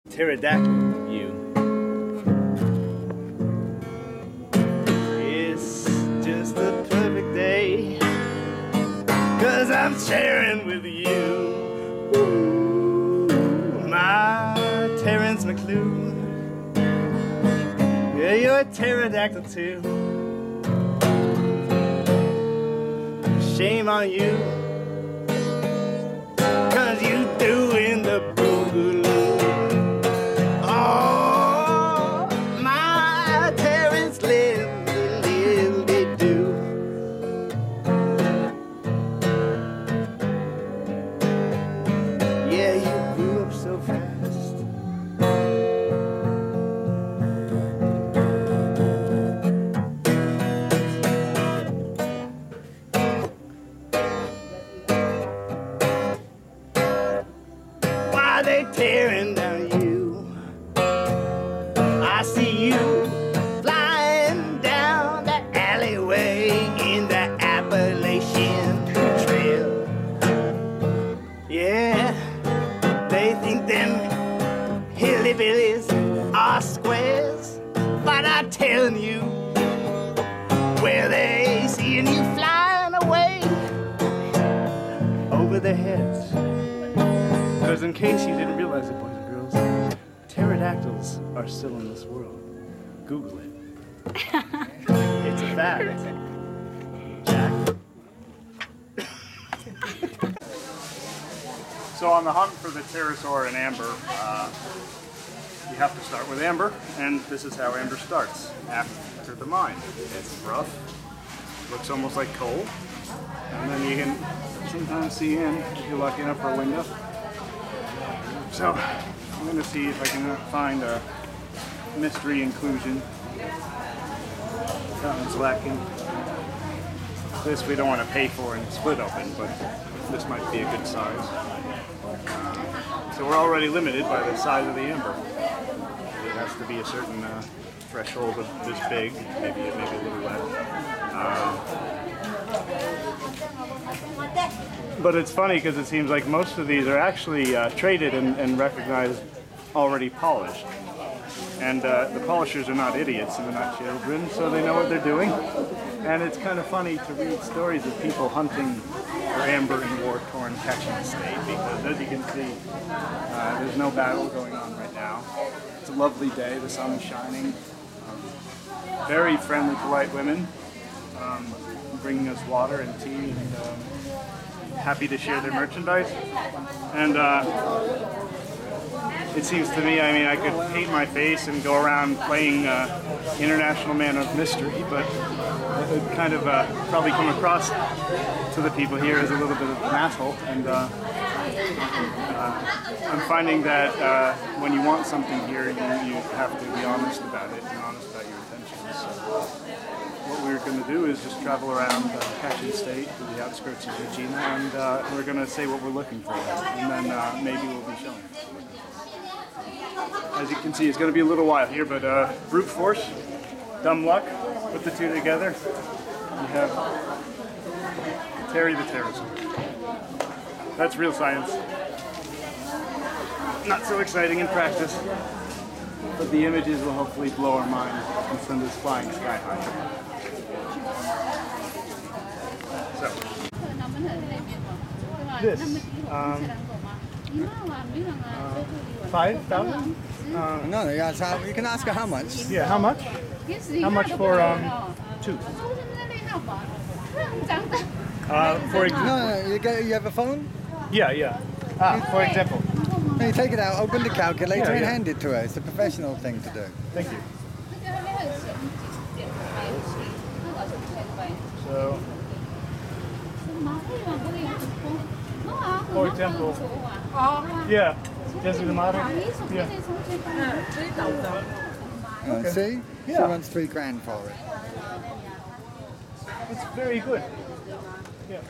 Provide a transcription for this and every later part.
Pterodactyl, you. It's just the perfect day, 'cause I'm sharing with you. Ooh, my Terrence McClue. Yeah, you're a pterodactyl too. Shame on you, 'cause you doing the boogaloo. Oh, my Terrence live they do. Yeah, you grew up so fast. They tearing down you. I see you flying down the alleyway in the Appalachian Trail. Yeah, they think them hillbillies are squares, but I'm telling you, where they seeing you flying away over their heads. Because in case you didn't realize it, boys and girls, pterodactyls are still in this world. Google it. It's a fact. Jack. So on the hunt for the pterosaur and amber, you have to start with amber, and this is how amber starts after the mine. It's rough, looks almost like coal, and then you can sometimes see in if you're lucky enough for a window. So, I'm going to see if I can find a mystery inclusion. That one's lacking. This we don't want to pay for and split open, but this might be a good size. So we're already limited by the size of the amber. It has to be a certain threshold of this big, maybe a little less. But it's funny because it seems like most of these are actually traded and recognized already polished. And the polishers are not idiots and they're not children, so they know what they're doing. And it's kind of funny to read stories of people hunting for amber in war-torn catching state, because as you can see, there's no battle going on right now. It's a lovely day, the sun is shining. Very friendly, polite women bringing us water and tea, and happy to share their merchandise. And it seems to me, I mean, I could paint my face and go around playing International Man of Mystery, but it would kind of probably come across to the people here as a little bit of an asshole. And I'm finding that when you want something here, you have to be honest about it and honest about your intentions. So what we're going to do is just travel around Kachin State to the outskirts of Regina, and we're going to say what we're looking for, and then maybe we'll be showing. As you can see, it's going to be a little while here, but brute force, dumb luck, put the two together, you have Terry the Pterosaur. That's real science. Not so exciting in practice, but the images will hopefully blow our minds and send us flying sky high. So, this, 5,000? No, yeah, so you can ask her how much. Yeah, how much? How much for two? For No, you have a phone? Yeah. For example. No, you take it out, open the calculator and Yeah. hand it to her. It's a professional thing to do. Thank you. So, for example, yeah, just the matter. Yeah. Okay. See? She Yeah. wants $3,000 for it. It's very good. Yeah.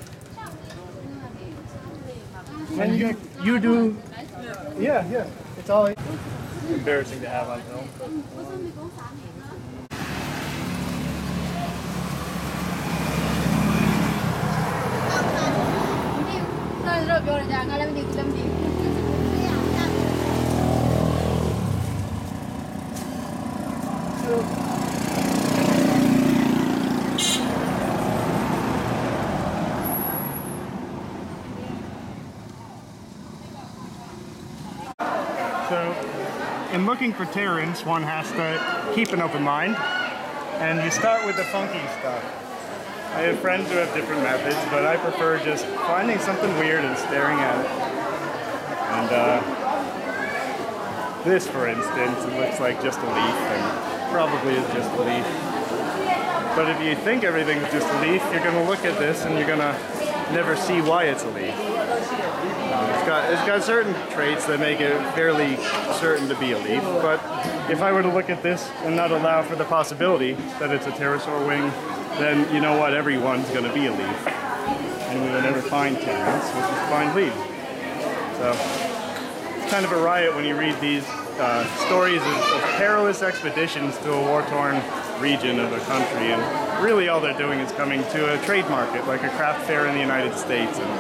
And you do, yeah. It's all embarrassing to have on film. But. So, in looking for pterans, one has to keep an open mind, and you start with the funky stuff. I have friends who have different methods, but I prefer just finding something weird and staring at it. And this, for instance, it looks like just a leaf, and probably is just a leaf. But if you think everything's just a leaf, you're going to look at this and you're going to never see why it's a leaf. It's got certain traits that make it fairly certain to be a leaf, but if I were to look at this and not allow for the possibility that it's a pterosaur wing, then you know what, everyone's going to be a leaf. And we will never find pterans, we'll just find leaves. So, it's kind of a riot when you read these stories of perilous expeditions to a war-torn region of a country, and really all they're doing is coming to a trade market, like a craft fair in the United States, and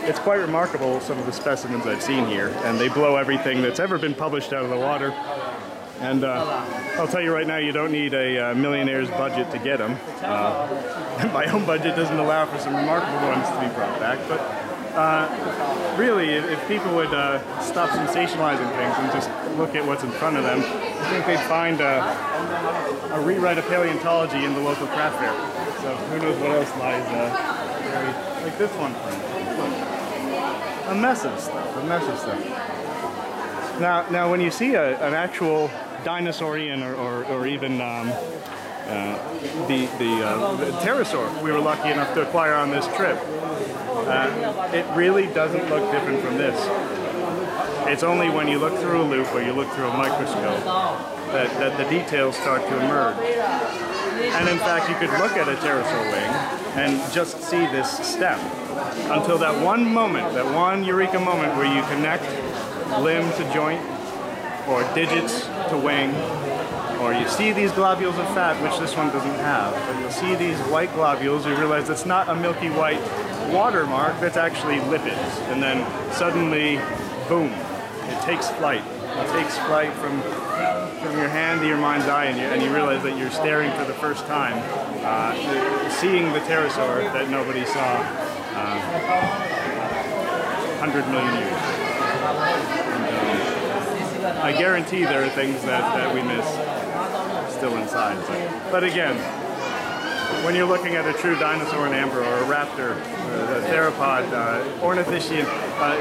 it's quite remarkable, some of the specimens I've seen here, and they blow everything that's ever been published out of the water. And I'll tell you right now, you don't need a millionaire's budget to get them. My own budget doesn't allow for some remarkable ones to be brought back, but really, if people would stop sensationalizing things and just look at what's in front of them, I think they'd find a rewrite of paleontology in the local craft fair. So who knows what else lies like this one, for instance. A mess of stuff, a mess of stuff. Now when you see an actual dinosaurian or even the pterosaur we were lucky enough to acquire on this trip, it really doesn't look different from this. It's only when you look through a loupe or you look through a microscope that the details start to emerge. And in fact, you could look at a pterosaur wing and just see this stem until that one moment, that one eureka moment where you connect limb to joint or digits to wing, or you see these globules of fat, which this one doesn't have, but you'll see these white globules, you realize it's not a milky white watermark, that's actually lipids. And then suddenly, boom, it takes flight. It takes flight from your hand to your mind's eye, and you realize that you're staring for the first time, seeing the pterosaur that nobody saw 100 million years. And, I guarantee there are things that we miss still inside. But again, when you're looking at a true dinosaur in amber, or a raptor, a theropod, ornithischian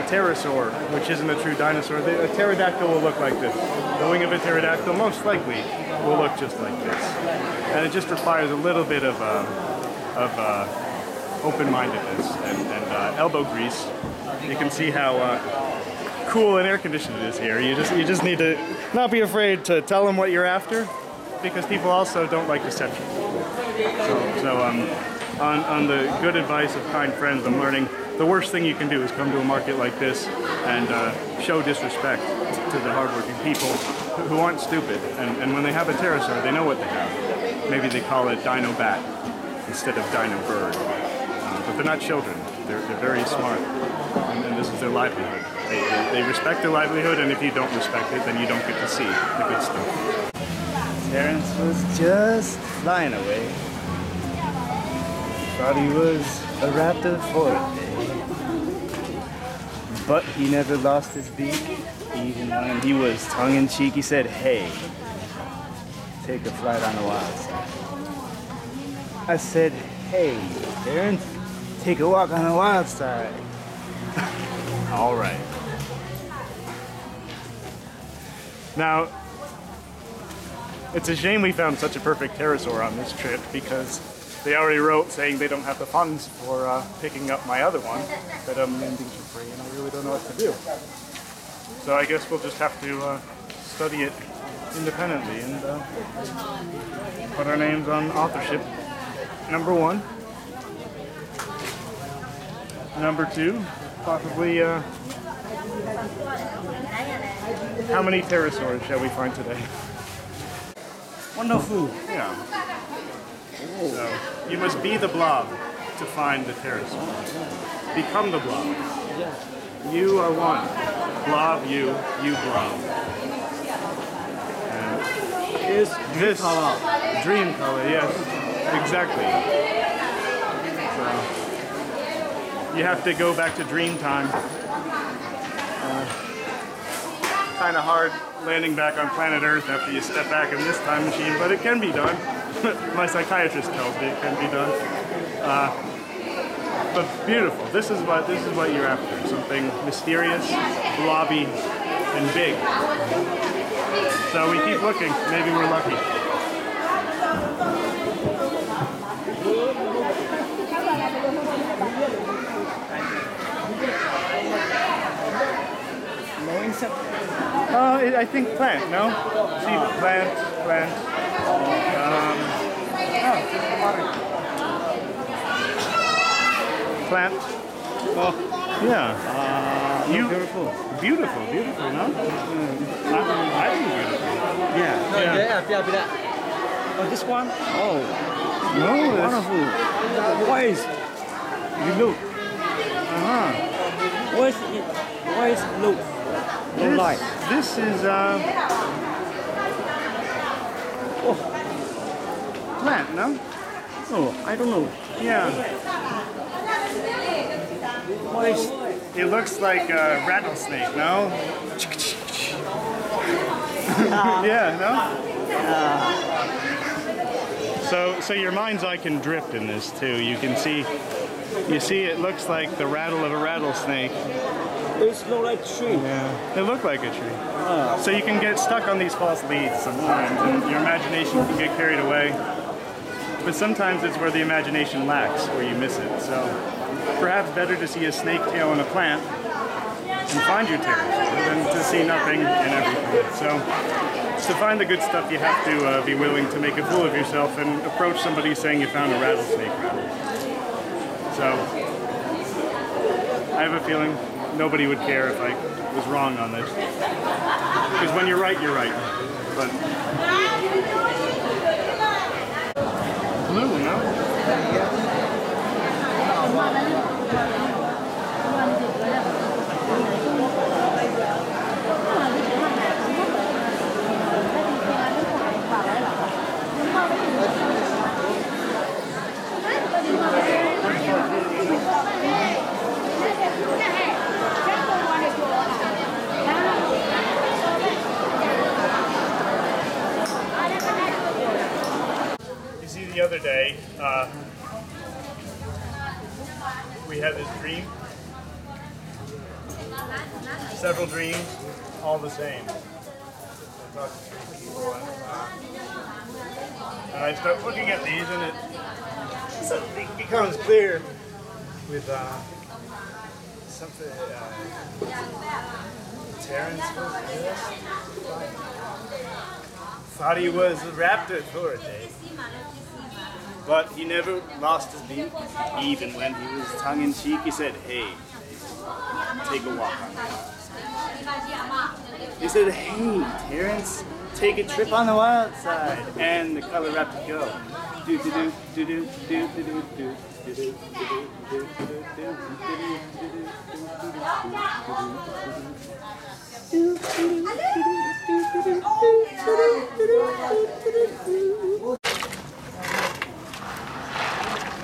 pterosaur, which isn't a true dinosaur, a pterodactyl will look like this. The wing of a pterodactyl most likely will look just like this. And it just requires a little bit of open-mindedness and elbow grease. You can see how cool and air-conditioned it is here. You just need to not be afraid to tell them what you're after, because people also don't like deception. So on the good advice of kind friends, I'm learning the worst thing you can do is come to a market like this and show disrespect to the hardworking people who aren't stupid. And when they have a pterosaur, they know what they have. Maybe they call it dino bat instead of dino bird. But they're not children. They're very smart. And this is their livelihood. They respect their livelihood, and if you don't respect it, then you don't get to see the good stuff. Terrence was just flying away. Thought he was a raptor for a day. But he never lost his beak, even when he was tongue-in-cheek. He said, "Hey, take a flight on the wild side." I said, "Hey, Terrence, take a walk on the wild side." All right. Now, it's a shame we found such a perfect pterosaur on this trip, because they already wrote saying they don't have the funds for picking up my other one that I'm ending for free, and I really don't know what to do. So I guess we'll just have to study it independently and put our names on authorship. Number 1. Number 2, possibly, how many pterosaurs shall we find today? Wonderful. Yeah. So, you must be the blob to find the pterosaur. Become the blob. You are one. Blob, you blob. And Is this color. dream color, yes, exactly. So, you have to go back to dream time. kind of hard landing back on planet Earth after you step back in this time machine, but it can be done. My psychiatrist tells me it can be done. But beautiful. This is what you're after. Something mysterious, blobby, and big. So we keep looking. Maybe we're lucky. I think plant, no? See, plant. Plant. Oh, yeah. Beautiful, no? I think beautiful. Yeah. Oh, this one? Oh. No, Wonderful. What is? You look. What is it? What is look? Look like? This is plant, no? Oh, I don't know. Yeah. What is? It looks like a rattlesnake, no? Yeah, no? So your mind's eye can drift in this too. You see it looks like the rattle of a rattlesnake. It's not like tree. Yeah, it looked like a tree. So you can get stuck on these false leads sometimes, and your imagination can get carried away. But sometimes it's where the imagination lacks, where you miss it. So perhaps better to see a snake tail in a plant and find your pterosaur than to see nothing and everything. So to find the good stuff, you have to be willing to make a fool of yourself and approach somebody saying you found a rattlesnake rattle. So I have a feeling nobody would care if I was wrong on this. Because when you're right, you're right. But blue, no? The other day, we had this dream, several dreams, all the same. And I start looking at these, and it suddenly becomes clear with something. Terrence thought he was a raptor for a day. But he never lost his beat. Even when he was tongue-in-cheek, he said, "Hey, take a walk on me." He said, "Hey, Terrence, take a trip on the wild side." And the color raptor go. Do do do do do do do do do.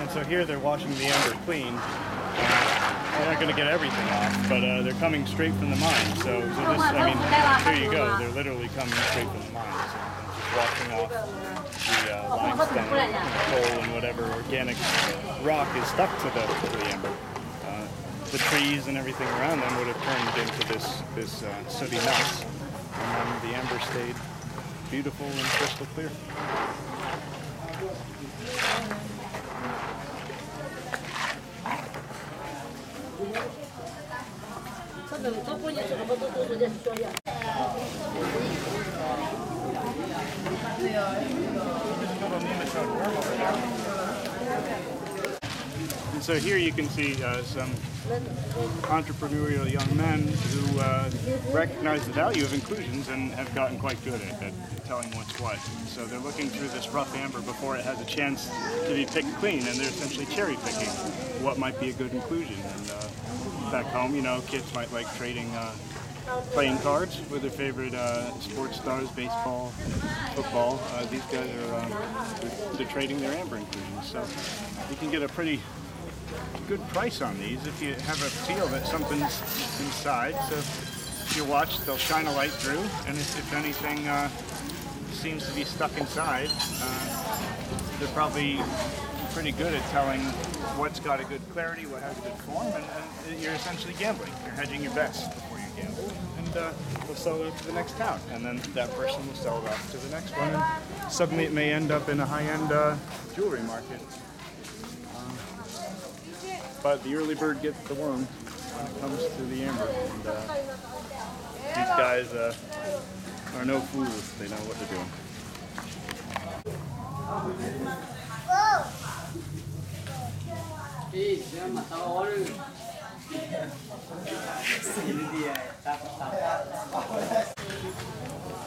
And so here they're washing the amber clean. They're not going to get everything off, but they're coming straight from the mine. So this, I mean, there you go. They're literally coming straight from the mine. So just washing off the limestone and coal and whatever organic rock is stuck to the amber. The trees and everything around them would have turned into this sooty mess, and then the amber stayed beautiful and crystal clear. And so here you can see some entrepreneurial young men who recognize the value of inclusions and have gotten quite good at telling what's what. So they're looking through this rough amber before it has a chance to be picked clean, and they're essentially cherry picking what might be a good inclusion. And back home, you know, kids might like trading playing cards with their favorite sports stars, baseball, football. These guys are they're trading their amber inclusions. So you can get a pretty good price on these if you have a feel that something's inside. So if you watch, they'll shine a light through, and if anything seems to be stuck inside, they're probably pretty good at telling what's got a good clarity, what has a good form, and you're essentially gambling. You're hedging your bets before you gamble, and they'll sell it to the next town, and then that person will sell it off to the next one, and suddenly it may end up in a high-end jewelry market. But the early bird gets the worm when it comes to the amber, and these guys are no fools. They know what they're doing.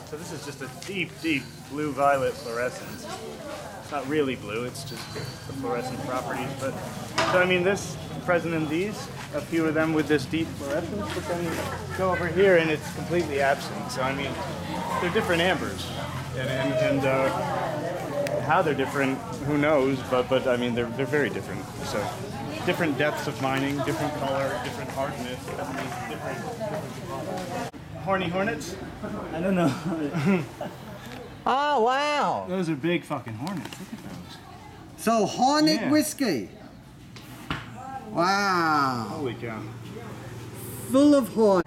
So this is just a deep, deep blue-violet fluorescence. It's not really blue, it's just the fluorescent properties. But so I mean, this present in these, a few of them with this deep fluorescence, but then you go over here and it's completely absent. So I mean, they're different ambers, and how they're different, who knows? But I mean, they're very different. So different depths of mining, different color, different hardness, different. Horny hornets? I don't know. Oh, wow. Those are big fucking hornets. Look at those. So, hornet Yeah. whiskey. Wow. Holy cow. Full of horn.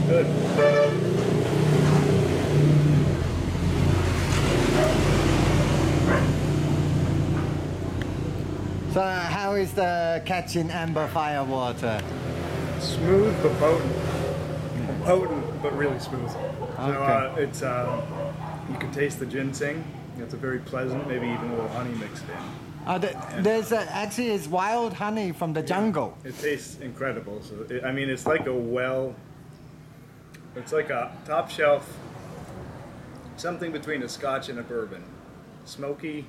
Good. So, how is the catching amber fire water? Smooth but potent. Potent but really smooth. Okay. So it's you can taste the ginseng. It's a very pleasant, maybe even a little honey mixed in. There's actually is wild honey from the jungle. It tastes incredible. So I mean, it's like a it's like a top shelf, something between a Scotch and a bourbon. Smoky,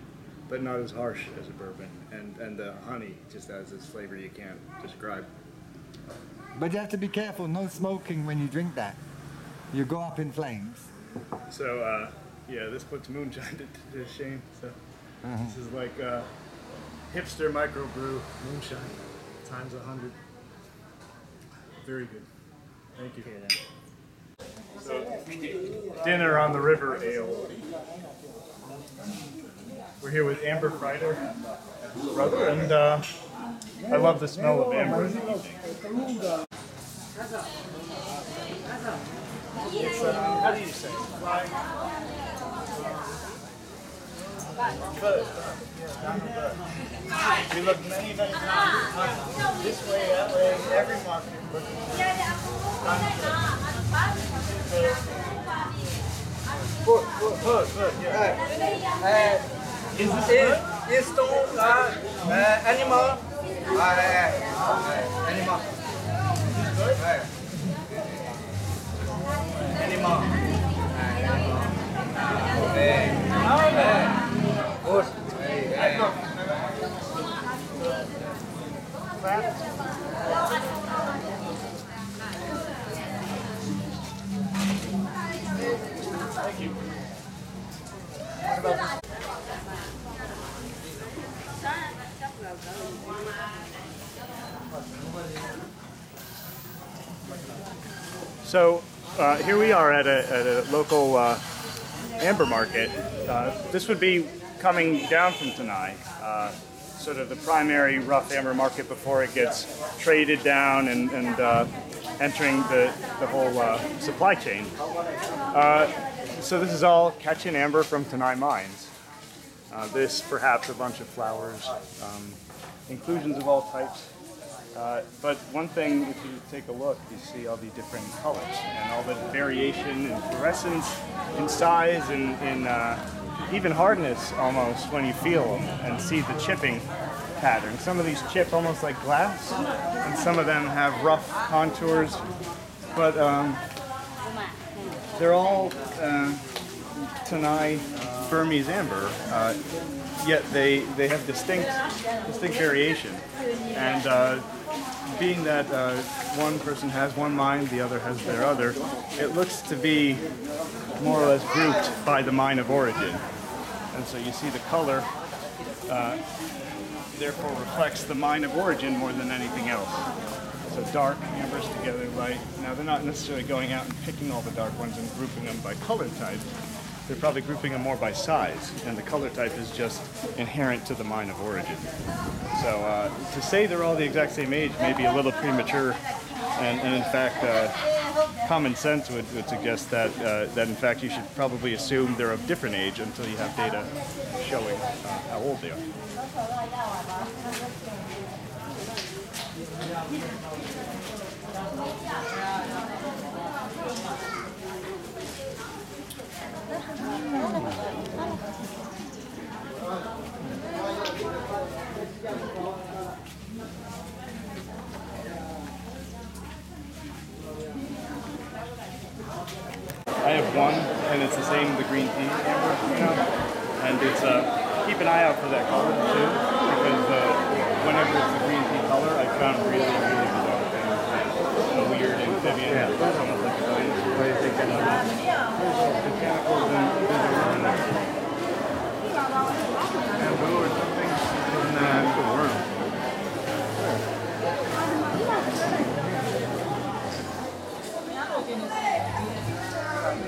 but not as harsh as a bourbon. And the honey just has this flavor you can't describe. But you have to be careful, no smoking when you drink that. You go up in flames. So yeah, this puts moonshine to shame. So this is like hipster microbrew moonshine times 100. Very good. Thank you. So dinner on the river ale. We're here with Amber Frighter, brother, and I love the smell of amber in the evening. It's how do you say? Fly. Bird. We look many times this way, that way, every market. Good, yeah. Is this bird? It's animal. Animal. Animal. Good. Thank you. So here we are at a local amber market. This would be coming down from Tanai, sort of the primary rough amber market before it gets traded down and entering the whole supply chain. So this is all catching amber from Tanai mines. This perhaps a bunch of flowers, inclusions of all types. But one thing, if you take a look, you see all the different colors and all the variation in fluorescence, in size, in even hardness almost when you feel them and see the chipping pattern. Some of these chip almost like glass, and some of them have rough contours, but they're all Tanai Burmese amber, yet they have distinct variation. And being that one person has one mine, the other has their other, it looks to be more or less grouped by the mine of origin. And so you see the color therefore reflects the mine of origin more than anything else. So dark ambers together, light. Now they're not necessarily going out and picking all the dark ones and grouping them by color type. They're probably grouping them more by size, and the color type is just inherent to the mine of origin. So to say they're all the exact same age may be a little premature, and in fact, common sense would suggest that that in fact you should probably assume they're of different age until you have data showing how old they are. I have one, and it's the same, the green tea amber, you know, and it's keep an eye out for that color too, because whenever it's the green tea color, I found really bizarre things, a weird amphibian. Yeah. It's almost like a dinosaur. What do you think? Botanicals and bamboo or something. It's a worm.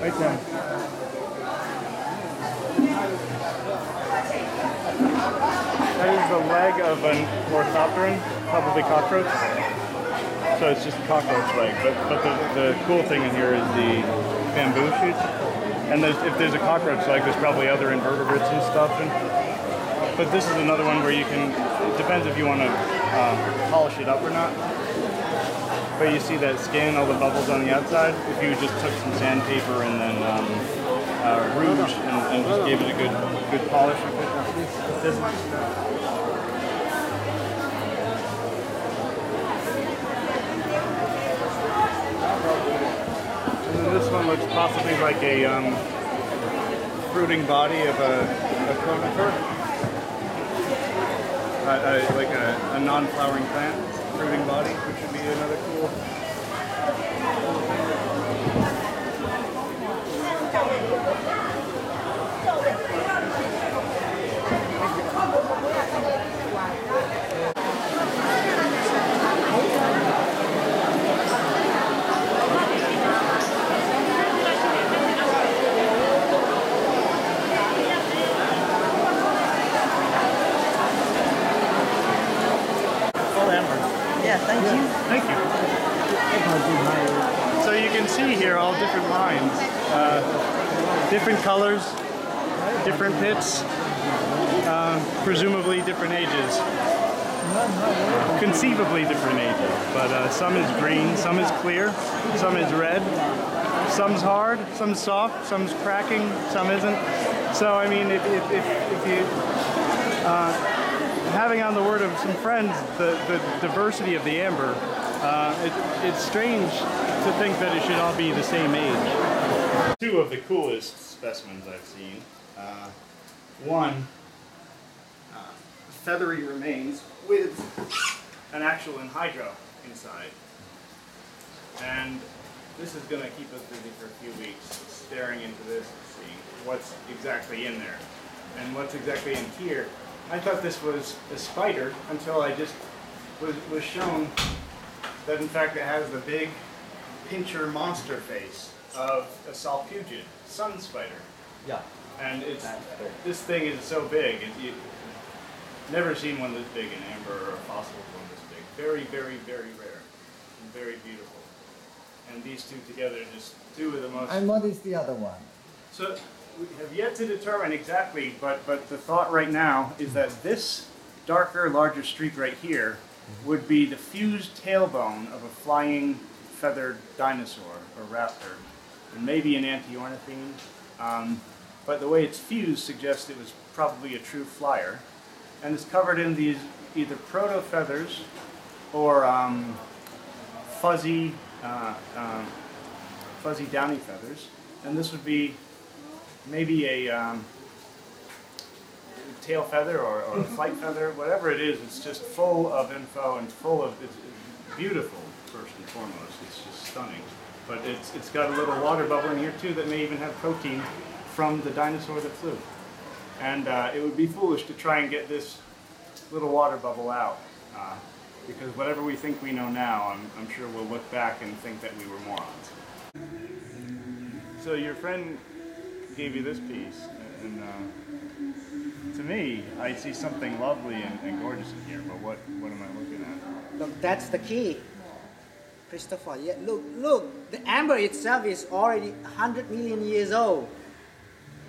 Right there. That is the leg of an orthopteran, probably cockroach. So it's just a cockroach leg. But the cool thing in here is the bamboo shoots. And if there's a cockroach leg, there's probably other invertebrates and stuff. But this is another one where you can, it depends if you want to polish it up or not. But you see that skin, all the bubbles on the outside? If you just took some sandpaper and then rouge and just gave it a good polish, you could. This one. And then this one looks possibly like a fruiting body of a conifer. Like a non-flowering plant. Fruiting body, which would be another cool. Thank you. Thank you. So you can see here all different lines, different colors, different pits, presumably different ages, conceivably different ages. But some is green, some is clear, some is red, some's hard, some's soft, some's cracking, some isn't. So I mean, if you having on the word of some friends, the diversity of the amber, it's strange to think that it should all be the same age. Two of the coolest specimens I've seen. One, feathery remains with an actual anhydro inside. And this is going to keep us busy for a few weeks, staring into this and seeing what's exactly in there. And what's exactly in here. I thought this was a spider until I just was shown that in fact it has the big pincher monster face of a Saul Khan sun spider. Yeah. And this thing is so big. You've never seen one this big in amber or a fossil one this big. Very, very, very rare and very beautiful. And these two together are just two of the most... And what is the other one? So, we have yet to determine exactly, but the thought right now is that this darker, larger streak right here would be the fused tailbone of a flying feathered dinosaur or raptor, and maybe an antiornithine. But the way it's fused suggests it was probably a true flyer, and it's covered in these either proto feathers or fuzzy downy feathers, and this would be maybe a tail feather or a flight feather, whatever it is. It's just full of info and full of, it's beautiful first and foremost. It's just stunning. But it's got a little water bubble in here too that may even have protein from the dinosaur that flew. And it would be foolish to try and get this little water bubble out. Because whatever we think we know now, I'm sure we'll look back and think that we were morons. So your friend gave you this piece, and to me, I see something lovely and gorgeous in here, but what am I looking at? Look, that's the key, Christopher. Yeah, look, the amber itself is already 100 million years old.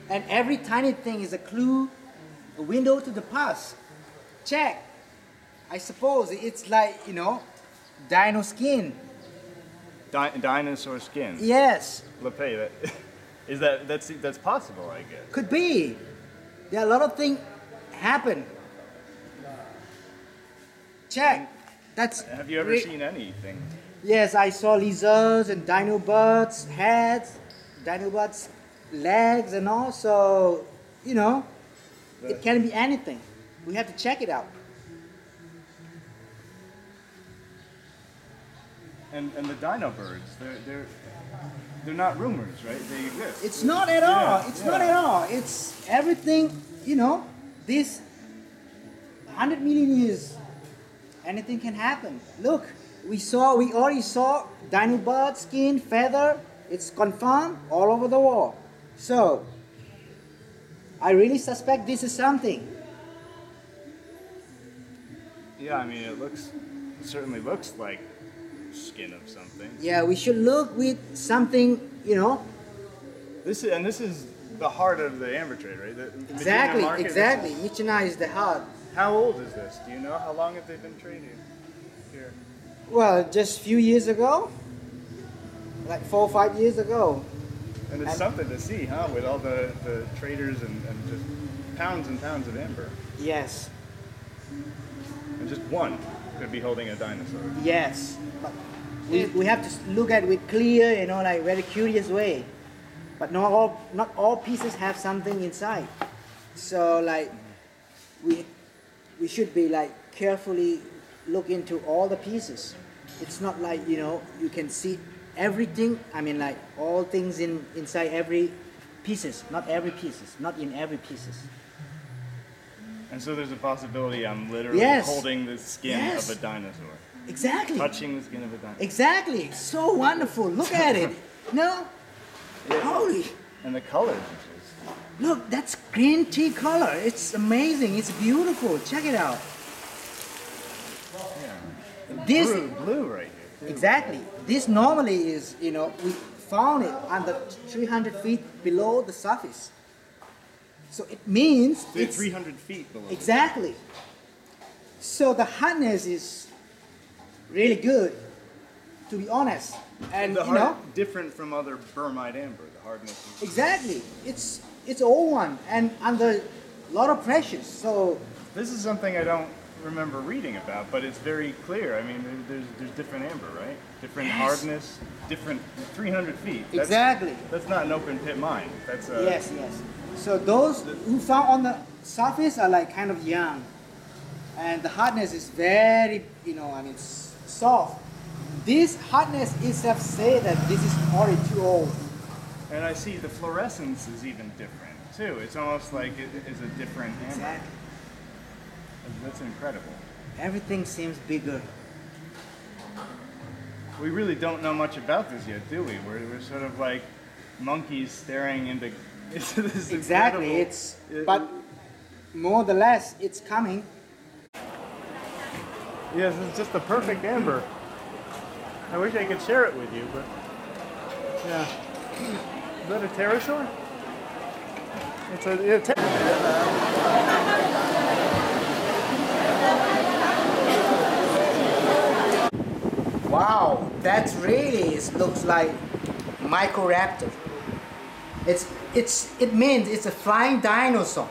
And every tiny thing is a clue, a window to the past. Check. I suppose it's like, you know, dino skin. Dinosaur skin? Yes. LaiPai, that's possible, I guess. Could be. There are a lot of things happen. Check. That's. Have you ever seen anything? Yes, I saw lizards and dino birds' heads, dino birds' legs, and also, you know, it can be anything. We have to check it out. And the dino birds, they're not rumors, right? They exist. It's not at all. It's not at all. It's everything, you know, this 100 million years, anything can happen. Look, we already saw dino bird skin, feather. It's confirmed all over the wall. So, I really suspect this is something. Yeah, I mean, it certainly looks like skin of something. Yeah, we should look with something, you know. This is the heart of the amber trade, right? The Exactly, market, exactly. Michina is the heart. How old is this? Do you know how long have they been trading here? Well, just a few years ago, like 4 or 5 years ago. And it's something to see, huh? With all the traders and just pounds and pounds of amber. Yes. And just one could be holding a dinosaur. Yes. But we have to look at it with clear, you know, like very curious way. But not all pieces have something inside. So like we should be like carefully look into all the pieces. It's not like, you know, you can see everything. I mean, like all things inside every pieces, not every pieces, not in every pieces. And so there's a possibility I'm literally holding the skin of a dinosaur. Exactly. Touching the skin of a dinosaur. Exactly. So wonderful. Look at it. No? Yeah. Holy. And the colors. Look, that's green tea color. It's amazing. It's beautiful. Check it out. Yeah. This blue right here. Exactly. This normally is, you know, we found it under 300 feet below the surface. So it means it's 300 feet below. Exactly. So the hardness is really good, to be honest. And the you know, different from other Burmite amber. The hardness is exactly. It's old one and under a lot of pressure. So this is something I don't remember reading about, but it's very clear. I mean, there's different amber, right? Different hardness, different 300 feet. Exactly. That's not an open pit mine. That's yes. So those who found on the surface are like kind of young, and the hardness is very, you know, I mean, soft. This hardness itself say that this is already too old. And I see the fluorescence is even different too. It's almost like it is a different amber. Exactly. That's incredible. Everything seems bigger. We really don't know much about this yet, do we? We're sort of like monkeys staring into this. Exactly. But more or less, it's coming. Yes, it's just the perfect amber. I wish I could share it with you, but yeah. Is that a pterosaur? It's a Wow, that really looks like Microraptor. It means it's a flying dinosaur.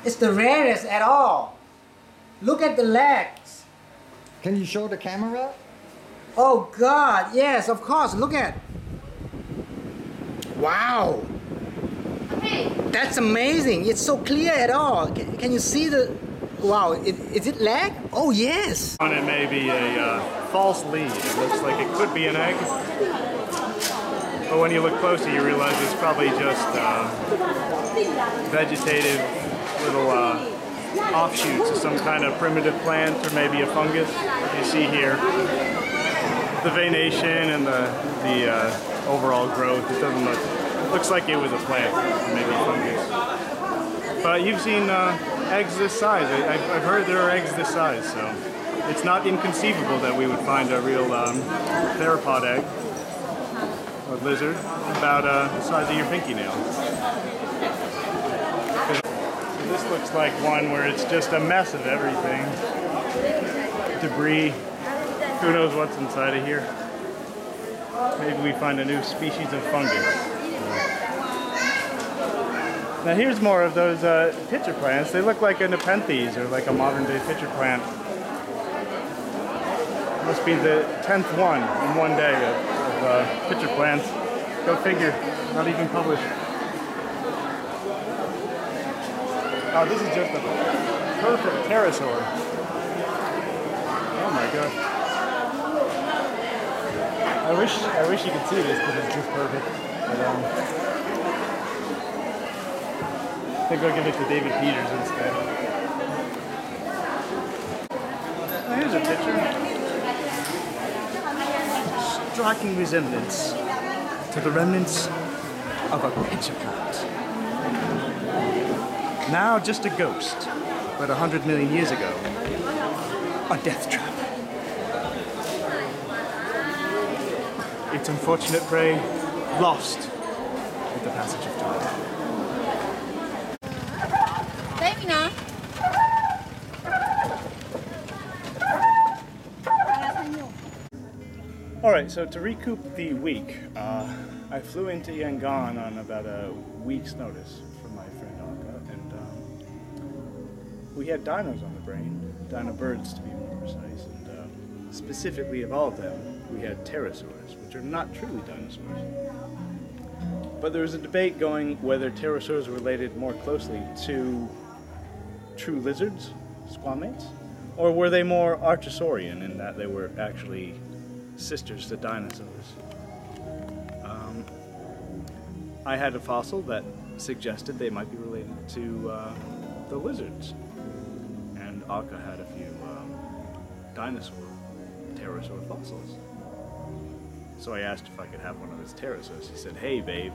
It's the rarest at all. Look at the legs. Can you show the camera? Oh God, yes, of course. Look at. Wow. That's amazing. It's so clear at all. Can you see the? Wow, is it leg? Oh yes. On it may be a false lead. It looks like it could be an egg, but when you look closer, you realize it's probably just vegetative little offshoots of some kind of primitive plant or maybe a fungus. You see here the venation and the overall growth. It doesn't looks like it was a plant, or maybe a fungus. But you've seen eggs this size. I've heard there are eggs this size, so it's not inconceivable that we would find a real theropod egg or lizard about the size of your pinky nail. This looks like one where it's just a mess of everything. Debris. Who knows what's inside of here. Maybe we find a new species of fungus. Now here's more of those pitcher plants. They look like a Nepenthes or like a modern day pitcher plant. Must be the 10th one in one day of pitcher plants. Go figure. Not even published. Oh, this is just a perfect pterosaur. Oh my god. I wish you could see this because it's just perfect. But, I think I'll give it to David Peters instead. Oh, here's a picture. Striking resemblance to the remnants of a pitcher plant. Now just a ghost, but 100 million years ago, a death trap. Its unfortunate prey lost with the passage of time. All right, so to recoup the week, I flew into Yangon on about a week's notice from my friend Anka, and we had dinos on the brain, dino birds to be more precise, and specifically of all of them, we had pterosaurs, which are not truly dinosaurs. But there was a debate going whether pterosaurs were related more closely to true lizards, squamates, or were they more archosaurian in that they were actually sisters to dinosaurs. I had a fossil that suggested they might be related to the lizards, and Akka had a few pterosaur fossils. So I asked if I could have one of his pterosaurs. He said, "Hey babe,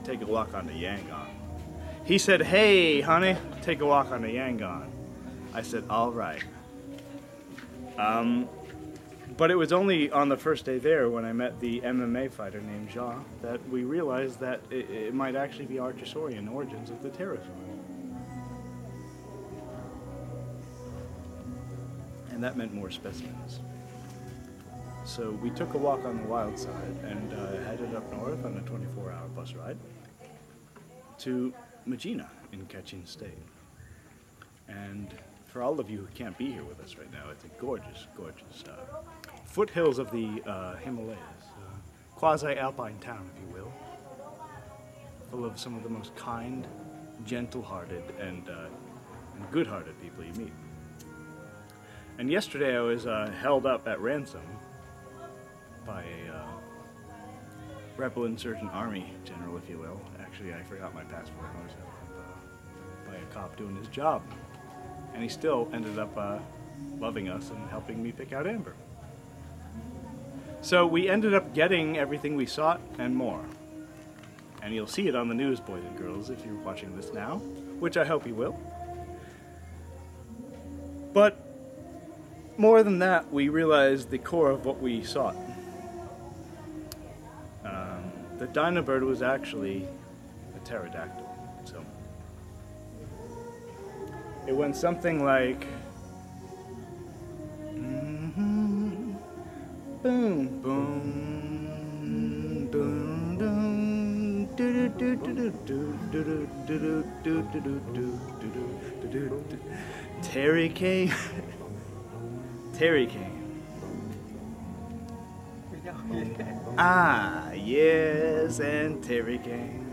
take a walk on the Yangon." He said, "Hey honey, take a walk on the Yangon." I said, "All right." But it was only on the first day there when I met the MMA fighter named Jaw that we realized that it might actually be archosaurian origins of the pterosaur. And that meant more specimens. So we took a walk on the wild side and headed up north on a 24-hour bus ride to Meehan in Kachin State. And for all of you who can't be here with us right now, it's a gorgeous, gorgeous foothills of the Himalayas, quasi-alpine town, if you will, full of some of the most kind, gentle-hearted, and good-hearted people you meet. And yesterday I was held up at ransom by a rebel insurgent army general, if you will. Actually, I forgot my passport. I was held up by a cop doing his job. And he still ended up loving us and helping me pick out Amber. So we ended up getting everything we sought and more. And you'll see it on the news, boys and girls, if you're watching this now, which I hope you will. But more than that, we realized the core of what we sought. The dino bird was actually a pterodactyl. So it went something like boom, boom, boom, boom, do do do do do do do do do. Terry came. Terry came. Ah, yes, and Terry came.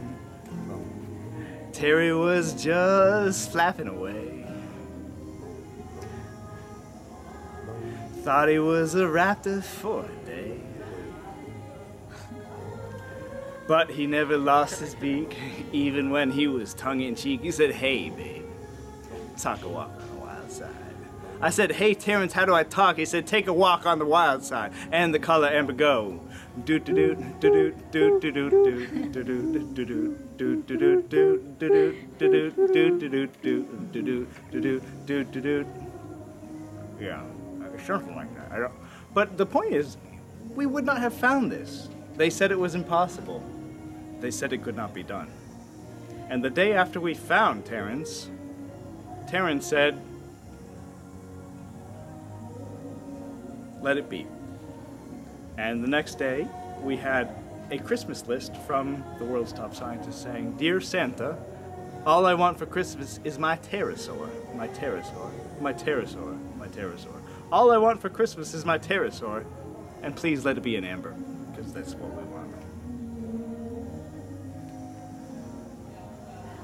Terry was just flapping away. Thought he was a raptor for a day. But he never lost his beak, even when he was tongue-in-cheek. He said, "Hey, babe, talk a walk on the wild side. I said, hey Terrence, how do I talk? He said, take a walk on the wild side. And the color amber go. Do do do do do do do do do do do do do do do do do do do. Yeah, something like that. I don't. But the point is, we would not have found this. They said it was impossible. They said it could not be done. And the day after we found Terrence, Terrence said, let it be. And the next day, we had a Christmas list from the world's top scientists saying, Dear Santa, all I want for Christmas is my pterosaur, my pterosaur, my pterosaur, my pterosaur. All I want for Christmas is my pterosaur, and please let it be an amber, because that's what we want.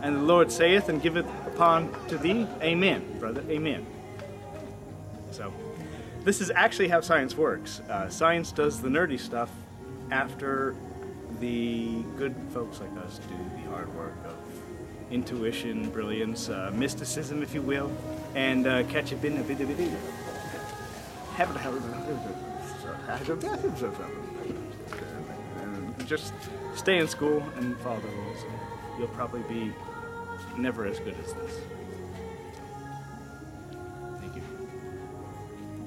And the Lord saith and giveth upon to thee, amen, brother, amen. So, this is actually how science works. Science does the nerdy stuff after the good folks like us do the hard work of intuition, brilliance, mysticism, if you will, and catch a bit of it. Just stay in school and follow the rules. And you'll probably be never as good as this. Thank you.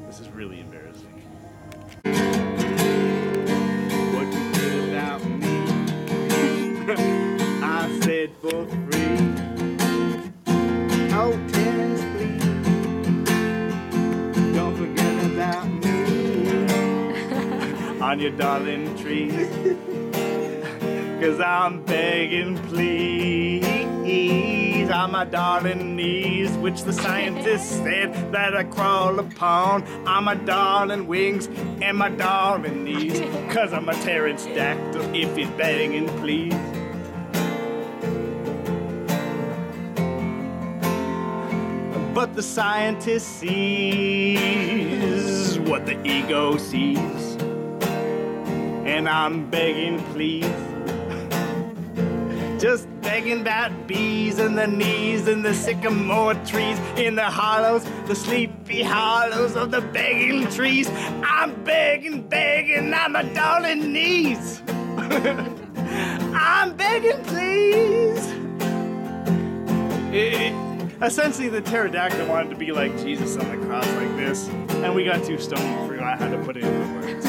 This is really embarrassing. What you feel about me? I said for free. Oh, Terrence, please, don't forget about me on your darling trees. 'Cause I'm begging, please, on my darling knees, which the scientists said that I crawl upon, on my darling wings and my darling knees, 'cause I'm a pterodactyl if he's begging, please. But the scientist sees what the ego sees, and I'm begging, please. Just begging about bees and the knees and the sycamore trees in the hollows, the sleepy hollows of the begging trees. I'm begging, begging on my darling knees. I'm begging, please. Essentially, the pterodactyl wanted to be like Jesus on the cross like this, and we got too stoned and forgot how to put it into words.